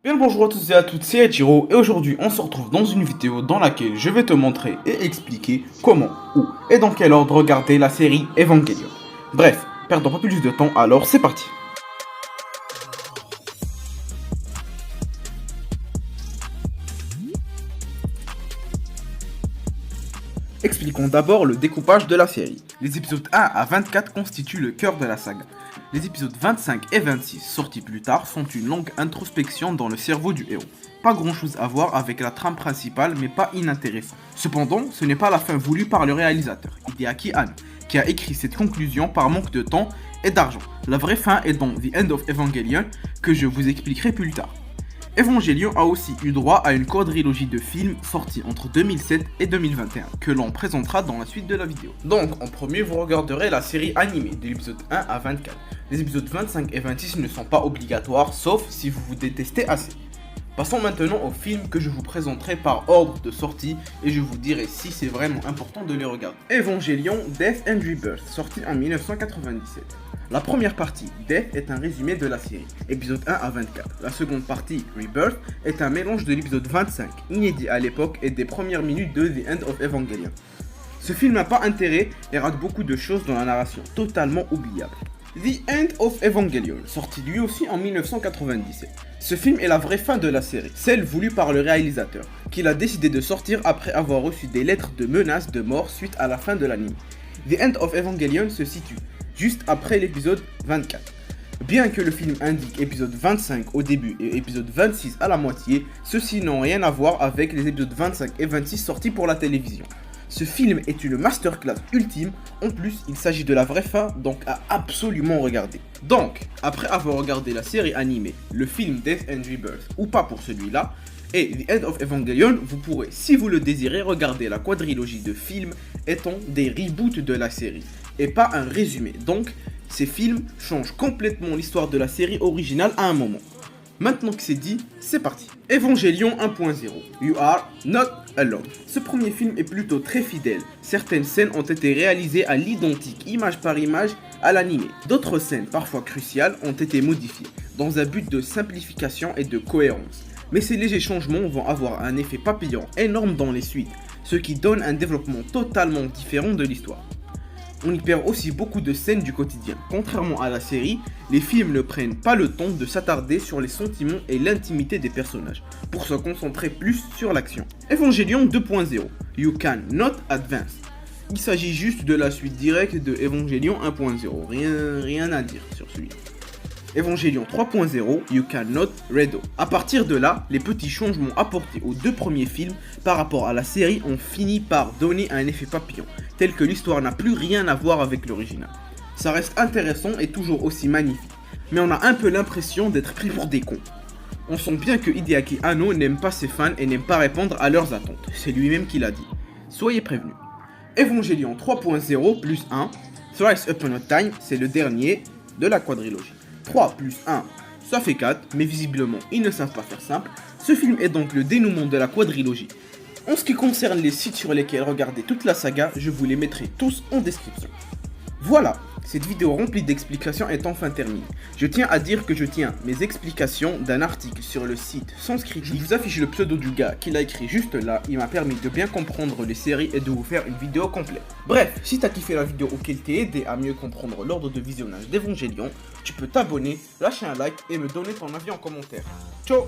Bien le bonjour à tous et à toutes, c'est Hachiro et aujourd'hui on se retrouve dans une vidéo dans laquelle je vais te montrer et expliquer comment, où et dans quel ordre regarder la série Evangelion. Bref, perdons pas plus de temps, alors c'est parti. Expliquons d'abord le découpage de la série. Les épisodes 1 à 24 constituent le cœur de la saga. Les épisodes 25 et 26, sortis plus tard, sont une longue introspection dans le cerveau du héros. Pas grand chose à voir avec la trame principale, mais pas inintéressant. Cependant, ce n'est pas la fin voulue par le réalisateur, Hideaki Anno, qui a écrit cette conclusion par manque de temps et d'argent. La vraie fin est dans The End of Evangelion, que je vous expliquerai plus tard. Evangelion a aussi eu droit à une quadrilogie de films sortis entre 2007 et 2021, que l'on présentera dans la suite de la vidéo. Donc, en premier, vous regarderez la série animée de l'épisode 1 à 24. Les épisodes 25 et 26 ne sont pas obligatoires, sauf si vous vous détestez assez. Passons maintenant aux films que je vous présenterai par ordre de sortie et je vous dirai si c'est vraiment important de les regarder. Evangelion Death and Rebirth, sorti en 1997. La première partie, Death, est un résumé de la série, épisode 1 à 24. La seconde partie, Rebirth, est un mélange de l'épisode 25, inédit à l'époque, et des premières minutes de The End of Evangelion. Ce film n'a pas intérêt et rate beaucoup de choses dans la narration, totalement oubliable. The End of Evangelion, sorti lui aussi en 1997. Ce film est la vraie fin de la série, celle voulue par le réalisateur, qu'il a décidé de sortir après avoir reçu des lettres de menaces de mort suite à la fin de l'anime. The End of Evangelion se situe juste après l'épisode 24. Bien que le film indique épisode 25 au début et épisode 26 à la moitié, ceux-ci n'ont rien à voir avec les épisodes 25 et 26 sortis pour la télévision. Ce film est une masterclass ultime, en plus il s'agit de la vraie fin, donc à absolument regarder. Donc, après avoir regardé la série animée, le film Death and Rebirth, ou pas pour celui-là, et The End of Evangelion, vous pourrez, si vous le désirez, regarder la quadrilogie de films étant des reboots de la série, et pas un résumé. Donc, ces films changent complètement l'histoire de la série originale à un moment. Maintenant que c'est dit, c'est parti. Evangelion 1.0, You Are Not Alone. Ce premier film est plutôt très fidèle. Certaines scènes ont été réalisées à l'identique, image par image, à l'animé. D'autres scènes, parfois cruciales, ont été modifiées, dans un but de simplification et de cohérence. Mais ces légers changements vont avoir un effet papillon énorme dans les suites, ce qui donne un développement totalement différent de l'histoire. On y perd aussi beaucoup de scènes du quotidien. Contrairement à la série, les films ne prennent pas le temps de s'attarder sur les sentiments et l'intimité des personnages, pour se concentrer plus sur l'action. Evangelion 2.0, You Can Not Advance. Il s'agit juste de la suite directe de Evangelion 1.0, rien à dire sur celui-là. Evangelion 3.0, You Cannot Redo. A partir de là, les petits changements apportés aux deux premiers films par rapport à la série ont fini par donner un effet papillon, tel que l'histoire n'a plus rien à voir avec l'original. Ça reste intéressant et toujours aussi magnifique, mais on a un peu l'impression d'être pris pour des cons. On sent bien que Hideaki Anno n'aime pas ses fans et n'aime pas répondre à leurs attentes, c'est lui-même qui l'a dit. Soyez prévenus. Evangelion 3.0 plus 1, Thrice Upon a Time, c'est le dernier de la quadrilogie. 3 plus 1, ça fait 4, mais visiblement ils ne savent pas faire simple. Ce film est donc le dénouement de la quadrilogie. En ce qui concerne les sites sur lesquels regarder toute la saga, je vous les mettrai tous en description. Voilà, cette vidéo remplie d'explications est enfin terminée. Je tiens à dire que je tiens mes explications d'un article sur le site Sens Critique. Je vous affiche le pseudo du gars qui l'a écrit juste là, il m'a permis de bien comprendre les séries et de vous faire une vidéo complète. Bref, si t'as kiffé la vidéo ou qu'elle t'ait aidé à mieux comprendre l'ordre de visionnage d'Evangelion, tu peux t'abonner, lâcher un like et me donner ton avis en commentaire. Ciao.